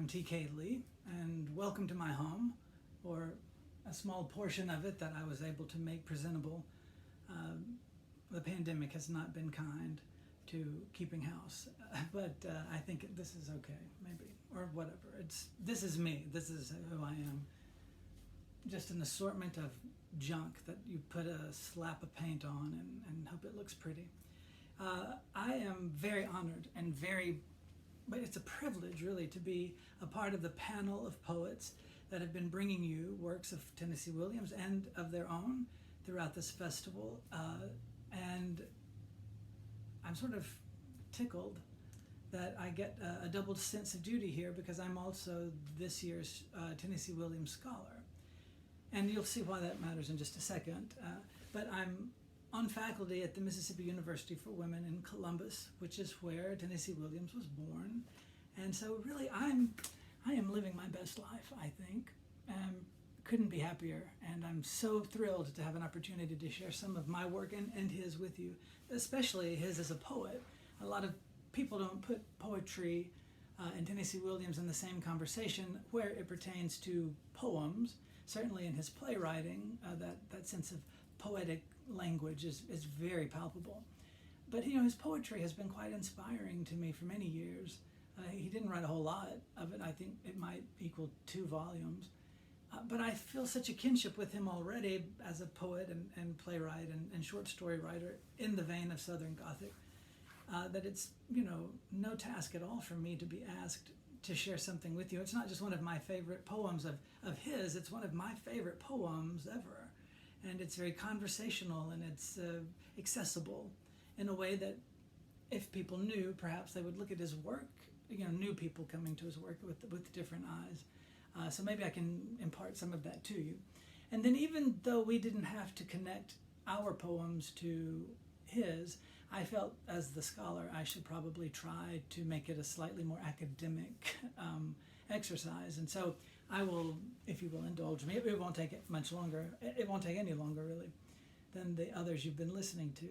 I'm TK Lee, and welcome to my home, or a small portion of it that I was able to make presentable. The pandemic has not been kind to keeping house, but I think this is okay, maybe, or whatever. This is me. This is who I am. Just an assortment of junk that you put a slap of paint on and hope it looks pretty. I am very honored and but it's a privilege really to be a part of the panel of poets that have been bringing you works of Tennessee Williams and of their own throughout this festival. And I'm sort of tickled that I get a double sense of duty here because I'm also this year's Tennessee Williams Scholar. And you'll see why that matters in just a second. But I'm on faculty at the Mississippi University for Women in Columbus, which is where Tennessee Williams was born. And so really I am living my best life, I think. Couldn't be happier, and I'm so thrilled to have an opportunity to share some of my work and his with you, especially his as a poet. A lot of people don't put poetry and Tennessee Williams in the same conversation where it pertains to poems. Certainly in his playwriting, that sense of poetic language is very palpable. But his poetry has been quite inspiring to me for many years. He didn't write a whole lot of it. I think it might equal 2 volumes. But I feel such a kinship with him already as a poet and playwright and short story writer in the vein of Southern Gothic, that it's no task at all for me to be asked to share something with you. It's not just one of my favorite poems of his, it's one of my favorite poems ever. And it's very conversational and it's accessible in a way that if people knew, perhaps they would look at his work, new people coming to his work with different eyes. So maybe I can impart some of that to you. And then even though we didn't have to connect our poems to his, I felt as the scholar I should probably try to make it a slightly more academic exercise. And so I will, if you will indulge me, it won't take it much longer. It won't take any longer really than the others you've been listening to.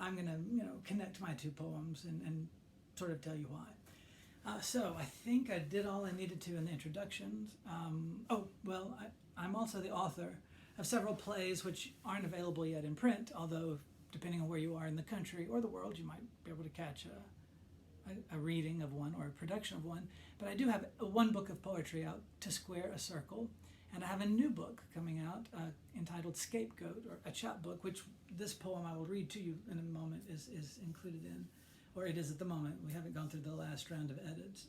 I'm going to connect my 2 poems and sort of tell you why. So I think I did all I needed to in the introductions. I'm also the author of several plays which aren't available yet in print, although depending on where you are in the country or the world, you might be able to catch a reading of one or a production of one. But I do have one book of poetry out, To Square a Circle, and I have a new book coming out entitled Scapegoat, or a chapbook, which this poem I will read to you in a moment is included in, or it is at the moment. We haven't gone through the last round of edits.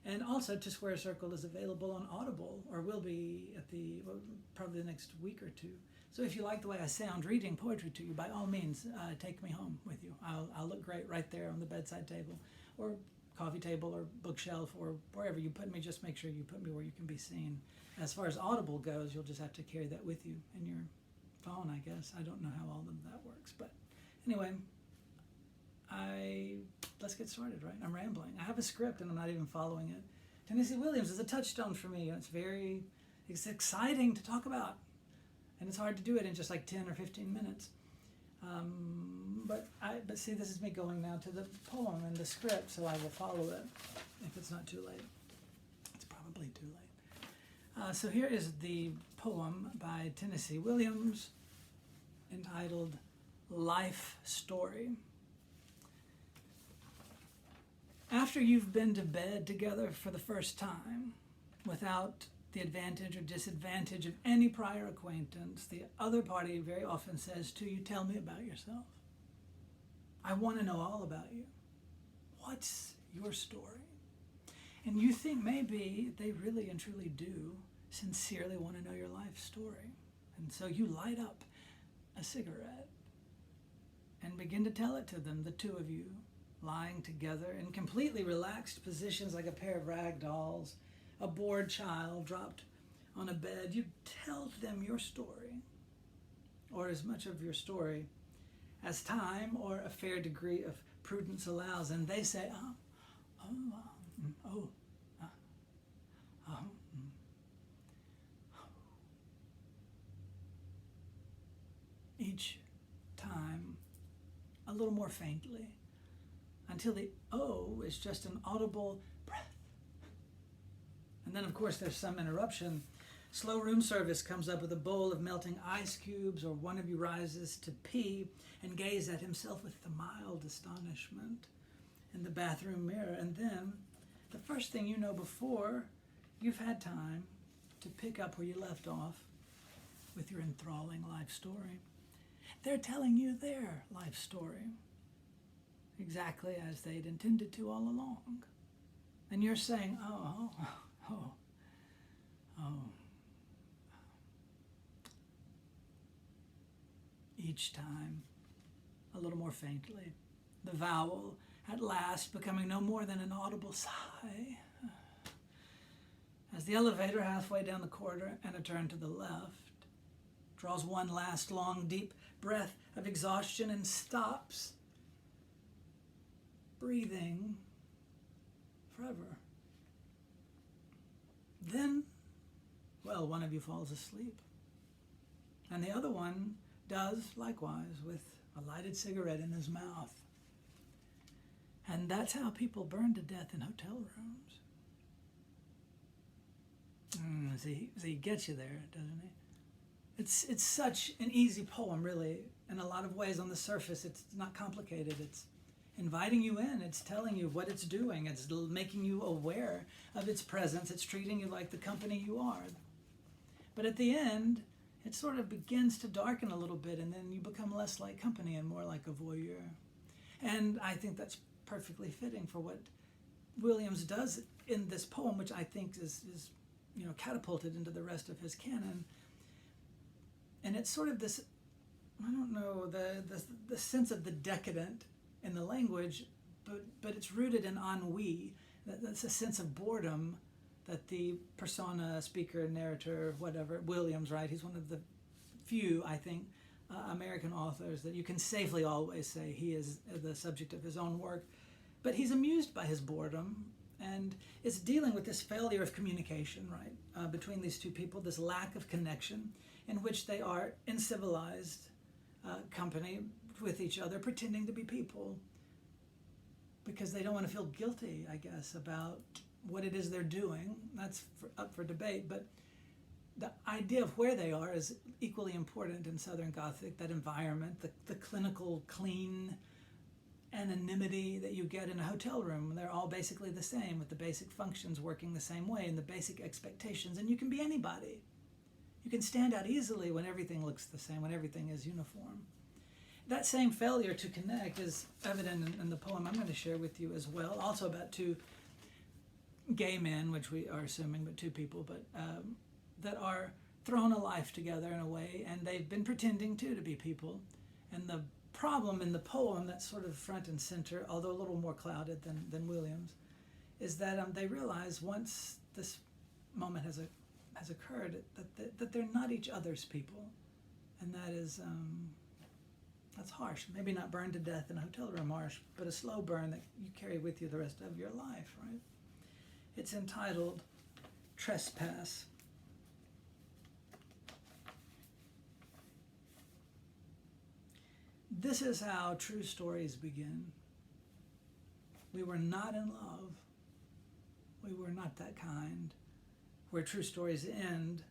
And also, To Square a Circle is available on Audible, or will be at probably the next week or 2. So if you like the way I sound reading poetry to you, by all means, take me home with you. I'll look great right there on the bedside table, or coffee table, or bookshelf, or wherever you put me. Just make sure you put me where you can be seen. As far as Audible goes, you'll just have to carry that with you in your phone, I guess. I don't know how all of that works, but anyway, let's get started, right? I'm rambling. I have a script and I'm not even following it. Tennessee Williams is a touchstone for me, and it's exciting to talk about. And it's hard to do it in just like 10 or 15 minutes. But see, this is me going now to the poem and the script, so I will follow it if it's not too late. It's probably too late. So here is the poem by Tennessee Williams entitled Life Story. After you've been to bed together for the first time, without the advantage or disadvantage of any prior acquaintance, the other party very often says to you, "Tell me about yourself. I want to know all about you. What's your story?" And you think maybe they really and truly do sincerely want to know your life story. And so you light up a cigarette and begin to tell it to them, the 2 of you, lying together in completely relaxed positions like a pair of rag dolls, a bored child dropped on a bed. You tell them your story, or as much of your story as time or a fair degree of prudence allows, and they say, each time a little more faintly, until the "oh" is just an audible breath And then, of course, there's some interruption. Slow room service comes up with a bowl of melting ice cubes, or one of you rises to pee and gaze at himself with the mild astonishment in the bathroom mirror. And then, the first thing you know, before you've had time to pick up where you left off with your enthralling life story, they're telling you their life story exactly as they'd intended to all along. And you're saying, oh, oh, oh. Each time, a little more faintly, the vowel at last becoming no more than an audible sigh. As the elevator, halfway down the corridor and a turn to the left, draws one last long, deep breath of exhaustion and stops, breathing forever. Then, well, one of you falls asleep, and the other one does likewise with a lighted cigarette in his mouth. And that's how people burn to death in hotel rooms. He gets you there, doesn't he? It's such an easy poem, really. In a lot of ways, on the surface, it's not complicated. It's inviting you in. It's telling you what it's doing. It's making you aware of its presence. It's treating you like the company you are. But at the end, it sort of begins to darken a little bit, and then you become less like company and more like a voyeur. And I think that's perfectly fitting for what Williams does in this poem, which I think is catapulted into the rest of his canon. And it's sort of this, I don't know, the sense of the decadent in the language, but it's rooted in ennui. That's a sense of boredom that the persona, speaker, narrator, whatever, Williams, right? He's one of the few, I think, American authors that you can safely always say he is the subject of his own work. But he's amused by his boredom, and it's dealing with this failure of communication, right, between these two people, this lack of connection in which they are in civilized company with each other, pretending to be people because they don't want to feel guilty, I guess, about what it is they're doing. That's up for debate, but the idea of where they are is equally important in Southern Gothic, that environment, the clinical, clean anonymity that you get in a hotel room. They're all basically the same, with the basic functions working the same way and the basic expectations, and you can be anybody. You can stand out easily when everything looks the same, when everything is uniform. That same failure to connect is evident in the poem I'm going to share with you as well, also about two gay men, which we are assuming, but two people, but that are thrown a life together in a way, and they've been pretending to be people. And the problem in the poem that's sort of front and center, although a little more clouded than Williams, is that they realize once this moment has occurred that they're not each other's people, and that is that's harsh. Maybe not burned to death in a hotel room harsh, but a slow burn that you carry with you the rest of your life, right? It's entitled Trespass. This is how true stories begin. We were not in love. We were not that kind. Where true stories end,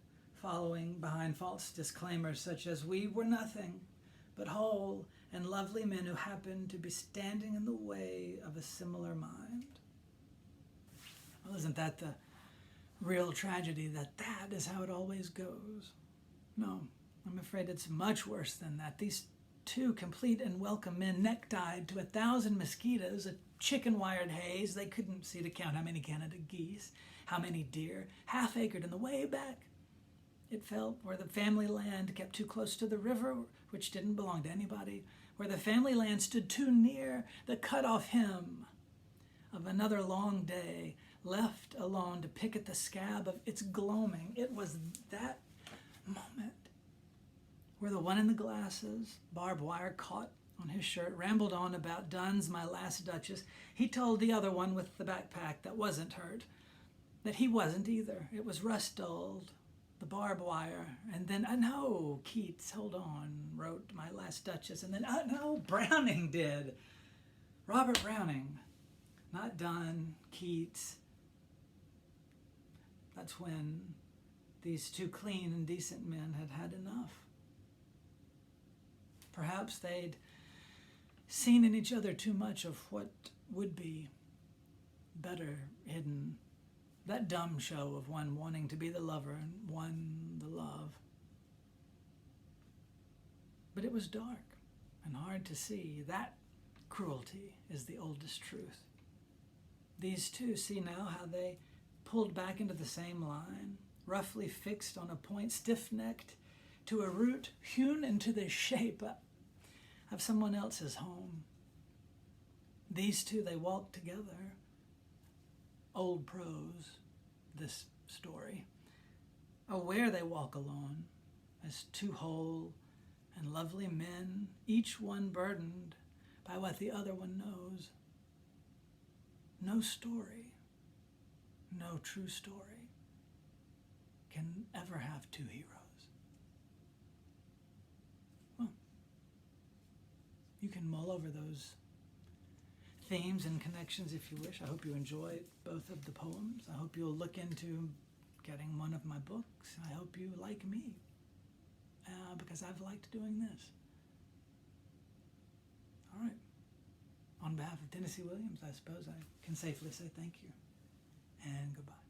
following behind false disclaimers such as we were nothing but whole and lovely men who happened to be standing in the way of a similar mind. Well, isn't that the real tragedy, that is how it always goes? No, I'm afraid it's much worse than that. These two complete and welcome men necktied to 1,000 mosquitoes, a chicken-wired haze. They couldn't see to count how many Canada geese, how many deer, half-acred in the way back. It felt where the family land kept too close to the river, which didn't belong to anybody, where the family land stood too near the cut-off hymn of another long day, left alone to pick at the scab of its gloaming. It was that moment where the one in the glasses, barbed wire caught on his shirt, rambled on about Dunn's My Last Duchess. He told the other one with the backpack that wasn't hurt that he wasn't either. It was rust-dulled, the barbed wire. And then, no, Keats, hold on, wrote My Last Duchess. And then, no, Browning did. – Robert Browning, not Donne, Keats. That's when these two clean and decent men had had enough. Perhaps they'd seen in each other too much of what would be better hidden. That dumb show of one wanting to be the lover and one the love. But it was dark and hard to see. That cruelty is the oldest truth. These two see now how they pulled back into the same line, roughly fixed on a point, stiff-necked to a root hewn into the shape of someone else's home. These two, they walk together. Old prose, this story. Aware they walk alone as two whole and lovely men, each one burdened by what the other one knows. No story, no true story can ever have two heroes. Well, you can mull over those themes and connections if you wish. I hope you enjoyed both of the poems. I hope you'll look into getting one of my books. I hope you like me, because I've liked doing this. All right. On behalf of Tennessee Williams, I suppose I can safely say thank you and goodbye.